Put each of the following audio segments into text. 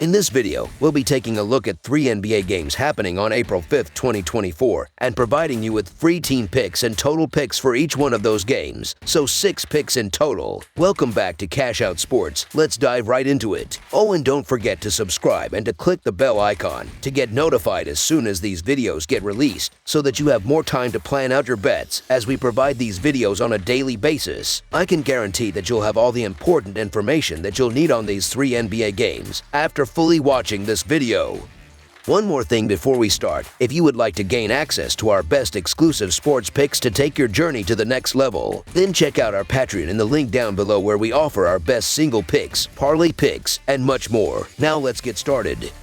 In this video, we'll be taking a look at 3 NBA games happening on April 5th, 2024, and providing you with free team picks and total picks for each one of those games, so 6 picks in total. Welcome back to Cash Out Sports. Let's dive right into it. Oh, and don't forget to subscribe and to click the bell icon to get notified as soon as these videos get released, so that you have more time to plan out your bets as we provide these videos on a daily basis. I can guarantee that you'll have all the important information that you'll need on these 3 NBA games after fully watching this video. One more thing before we start: if you would like to gain access to our best exclusive sports picks to take your journey to the next level, then check out our Patreon in the link down below, where we offer our best single picks, parlay picks, and much more. Now let's get started.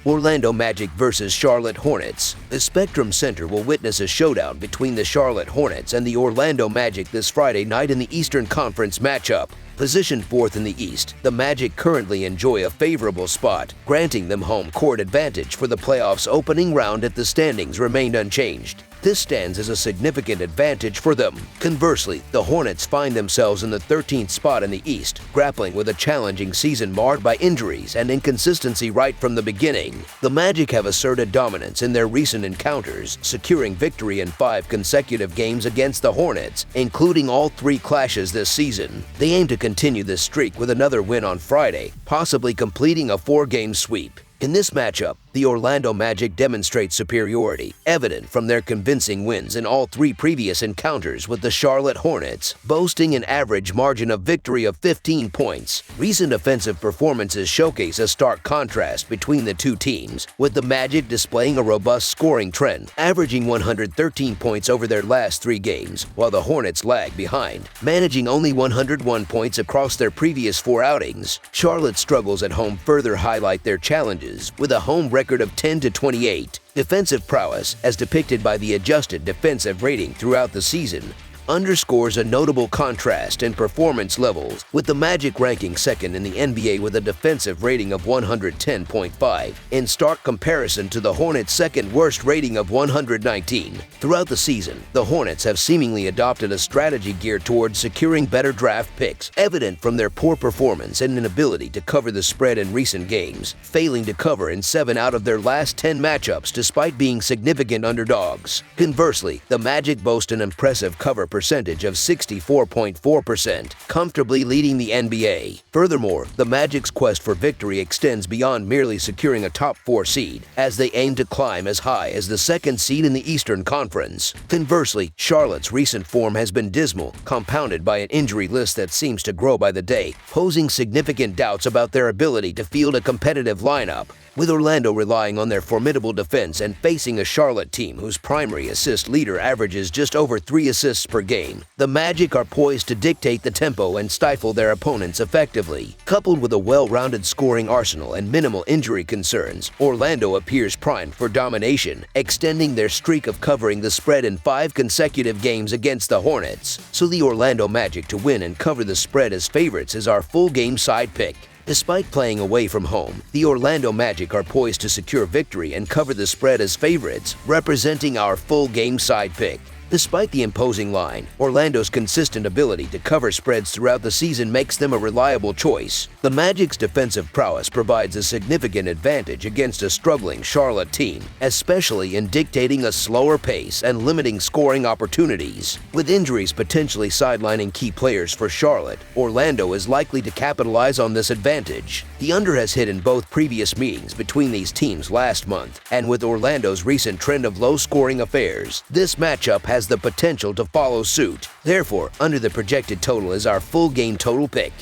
Orlando Magic versus Charlotte Hornets. The Spectrum Center will witness a showdown between the Charlotte Hornets and the Orlando Magic this Friday night in the Eastern Conference matchup. Positioned 4th in the East, the Magic currently enjoy a favorable spot, granting them home court advantage for the playoffs' opening round if the standings remained unchanged. This stands as a significant advantage for them. Conversely, the Hornets find themselves in the 13th spot in the East, grappling with a challenging season marred by injuries and inconsistency right from the beginning. The Magic have asserted dominance in their recent encounters, securing victory in 5 consecutive games against the Hornets, including all 3 clashes this season. They aim to continue this streak with another win on Friday, possibly completing a 4-game sweep. In this matchup, the Orlando Magic demonstrate superiority, evident from their convincing wins in all 3 previous encounters with the Charlotte Hornets, boasting an average margin of victory of 15 points. Recent offensive performances showcase a stark contrast between the two teams, with the Magic displaying a robust scoring trend, averaging 113 points over their last 3 games, while the Hornets lag behind, managing only 101 points across their previous 4 outings. Charlotte's struggles at home further highlight their challenges, with a home record of 10-28. Defensive prowess, as depicted by the adjusted defensive rating throughout the season, underscores a notable contrast in performance levels, with the Magic ranking 2nd in the NBA with a defensive rating of 110.5, in stark comparison to the Hornets' 2nd worst rating of 119. Throughout the season, the Hornets have seemingly adopted a strategy geared towards securing better draft picks, evident from their poor performance and inability to cover the spread in recent games, failing to cover in 7 out of their last 10 matchups despite being significant underdogs. Conversely, the Magic boast an impressive cover percentage of 64.4%, comfortably leading the NBA. Furthermore, the Magic's quest for victory extends beyond merely securing a top 4 seed, as they aim to climb as high as the 2nd seed in the Eastern Conference. Conversely, Charlotte's recent form has been dismal, compounded by an injury list that seems to grow by the day, posing significant doubts about their ability to field a competitive lineup. With Orlando relying on their formidable defense and facing a Charlotte team whose primary assist leader averages just over 3 assists per game, the Magic are poised to dictate the tempo and stifle their opponents effectively. Coupled with a well-rounded scoring arsenal and minimal injury concerns, Orlando appears primed for domination, extending their streak of covering the spread in 5 consecutive games against the Hornets. So the Orlando Magic to win and cover the spread as favorites is our full game side pick. Despite playing away from home, the Orlando Magic are poised to secure victory and cover the spread as favorites, representing our full game side pick. Despite the imposing line, Orlando's consistent ability to cover spreads throughout the season makes them a reliable choice. The Magic's defensive prowess provides a significant advantage against a struggling Charlotte team, especially in dictating a slower pace and limiting scoring opportunities. With injuries potentially sidelining key players for Charlotte, Orlando is likely to capitalize on this advantage. The under has hit in both previous meetings between these teams last month, and with Orlando's recent trend of low-scoring affairs, this matchup has the potential to follow suit. Therefore, under the projected total is our full game total pick.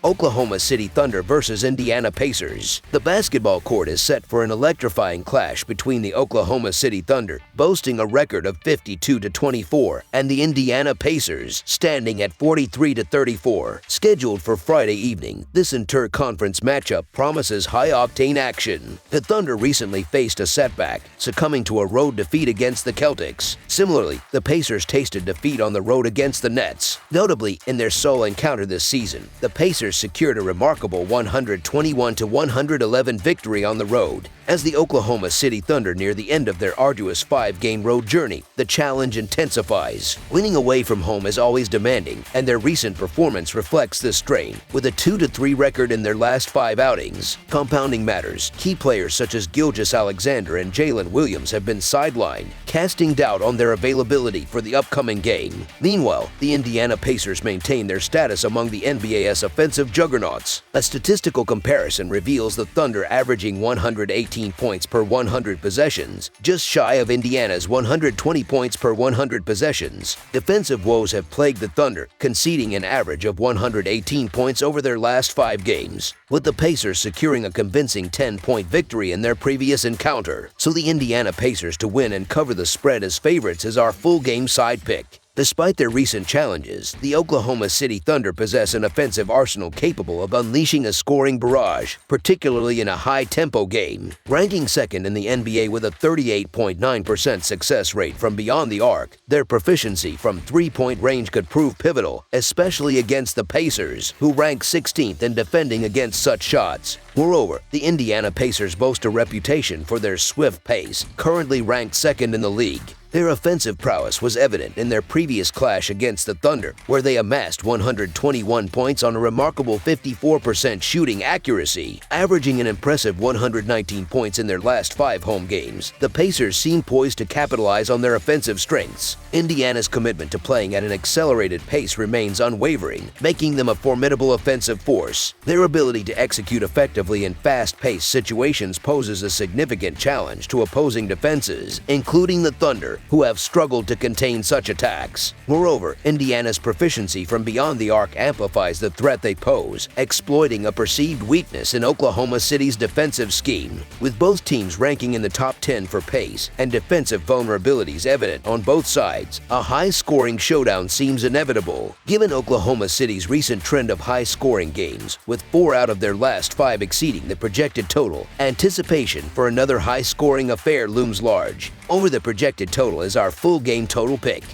Oklahoma City Thunder versus Indiana Pacers. The basketball court is set for an electrifying clash between the Oklahoma City Thunder, boasting a record of 52-24, and the Indiana Pacers, standing at 43-34. Scheduled for Friday evening, this inter-conference matchup promises high-octane action. The Thunder recently faced a setback, succumbing to a road defeat against the Celtics. Similarly, the Pacers tasted defeat on the road against the Nets. Notably, in their sole encounter this season, the Pacers Pacers secured a remarkable 121-111 victory on the road. As the Oklahoma City Thunder near the end of their arduous 5-game road journey, the challenge intensifies. Winning away from home is always demanding, and their recent performance reflects this strain, with a 2-3 record in their last 5 outings. Compounding matters, key players such as Gilgeous-Alexander and Jalen Williams have been sidelined, casting doubt on their availability for the upcoming game. Meanwhile, the Indiana Pacers maintain their status among the NBA's offensive juggernauts. A statistical comparison reveals the Thunder averaging 118 points per 100 possessions, just shy of Indiana's 120 points per 100 possessions. Defensive woes have plagued the Thunder, conceding an average of 118 points over their last 5 games, with the Pacers securing a convincing 10-point victory in their previous encounter. So the Indiana Pacers to win and cover the spread as favorites is our full-game side pick. Despite their recent challenges, the Oklahoma City Thunder possess an offensive arsenal capable of unleashing a scoring barrage, particularly in a high-tempo game. Ranking second in the NBA with a 38.9% success rate from beyond the arc, their proficiency from three-point range could prove pivotal, especially against the Pacers, who rank 16th in defending against such shots. Moreover, the Indiana Pacers boast a reputation for their swift pace, currently ranked second in the league. Their offensive prowess was evident in their previous clash against the Thunder, where they amassed 121 points on a remarkable 54% shooting accuracy, averaging an impressive 119 points in their last 5 home games. The Pacers seem poised to capitalize on their offensive strengths. Indiana's commitment to playing at an accelerated pace remains unwavering, making them a formidable offensive force. Their ability to execute effectively in fast-paced situations poses a significant challenge to opposing defenses, including the Thunder, who have struggled to contain such attacks. Moreover, Indiana's proficiency from beyond the arc amplifies the threat they pose, exploiting a perceived weakness in Oklahoma City's defensive scheme. With both teams ranking in the top 10 for pace and defensive vulnerabilities evident on both sides, a high-scoring showdown seems inevitable. Given Oklahoma City's recent trend of high-scoring games, with 4 out of their last 5 exceeding the projected total, anticipation for another high-scoring affair looms large. Over the projected total is our full game total pick.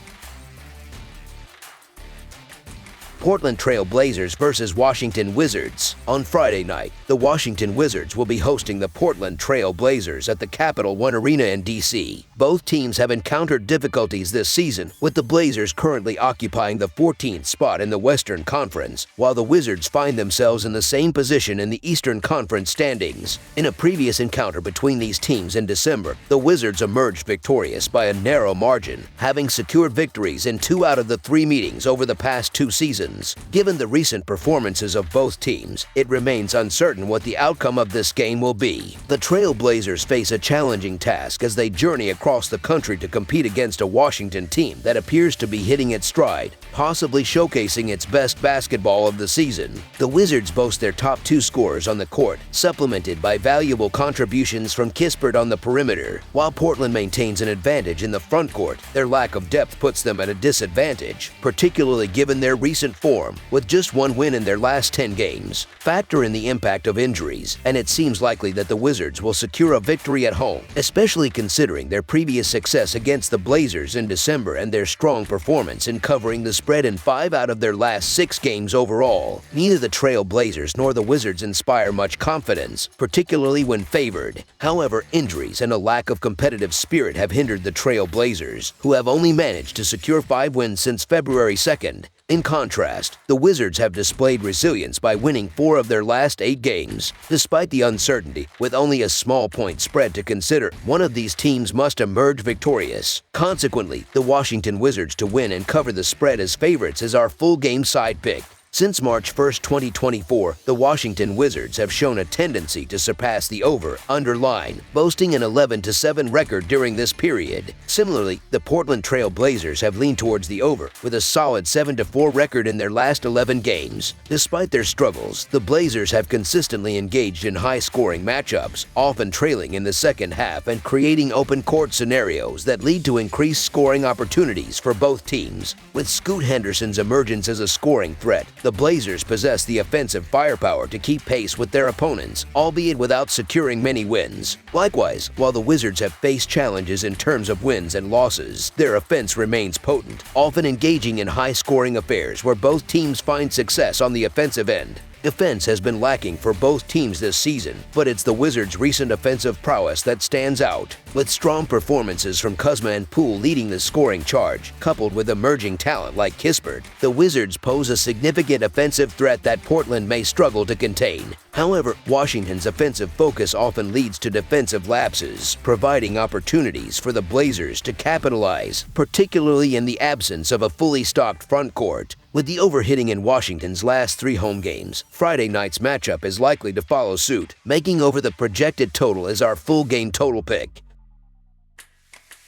Portland Trail Blazers versus Washington Wizards. On Friday night, the Washington Wizards will be hosting the Portland Trail Blazers at the Capital One Arena in D.C. Both teams have encountered difficulties this season, with the Blazers currently occupying the 14th spot in the Western Conference, while the Wizards find themselves in the same position in the Eastern Conference standings. In a previous encounter between these teams in December, the Wizards emerged victorious by a narrow margin, having secured victories in 2 out of the 3 meetings over the past 2 seasons. Given the recent performances of both teams, it remains uncertain what the outcome of this game will be. The Trail Blazers face a challenging task as they journey across the country to compete against a Washington team that appears to be hitting its stride, possibly showcasing its best basketball of the season. The Wizards boast their top 2 scorers on the court, supplemented by valuable contributions from Kispert on the perimeter. While Portland maintains an advantage in the front court, their lack of depth puts them at a disadvantage, particularly given their recent form, with just 1 win in their last 10 games. Factor in the impact of injuries, and it seems likely that the Wizards will secure a victory at home, especially considering their previous success against the Blazers in December and their strong performance in covering the spread in 5 out of their last 6 games overall. Neither the Trail Blazers nor the Wizards inspire much confidence, particularly when favored. However, injuries and a lack of competitive spirit have hindered the Trail Blazers, who have only managed to secure 5 wins since February 2nd. In contrast, the Wizards have displayed resilience by winning 4 of their last 8 games. Despite the uncertainty, with only a small point spread to consider, one of these teams must emerge victorious. Consequently, the Washington Wizards to win and cover the spread as favorites is our full game side pick. Since March 1, 2024, the Washington Wizards have shown a tendency to surpass the over-under line, boasting an 11-7 record during this period. Similarly, the Portland Trail Blazers have leaned towards the over, with a solid 7-4 record in their last 11 games. Despite their struggles, the Blazers have consistently engaged in high-scoring matchups, often trailing in the second half and creating open-court scenarios that lead to increased scoring opportunities for both teams. With Scoot Henderson's emergence as a scoring threat, the Blazers possess the offensive firepower to keep pace with their opponents, albeit without securing many wins. Likewise, while the Wizards have faced challenges in terms of wins and losses, their offense remains potent, often engaging in high-scoring affairs where both teams find success on the offensive end. Defense has been lacking for both teams this season, but it's the Wizards' recent offensive prowess that stands out. With strong performances from Kuzma and Poole leading the scoring charge, coupled with emerging talent like Kispert, the Wizards pose a significant offensive threat that Portland may struggle to contain. However, Washington's offensive focus often leads to defensive lapses, providing opportunities for the Blazers to capitalize, particularly in the absence of a fully stocked front court. With the overhitting in Washington's last 3 home games, Friday night's matchup is likely to follow suit, making over the projected total as our full game total pick.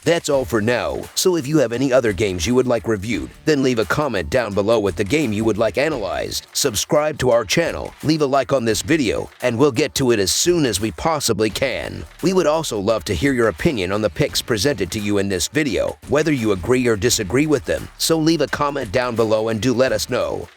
That's all for now, so if you have any other games you would like reviewed, then leave a comment down below with the game you would like analyzed. Subscribe to our channel, leave a like on this video, and we'll get to it as soon as we possibly can. We would also love to hear your opinion on the picks presented to you in this video, whether you agree or disagree with them, so leave a comment down below and do let us know.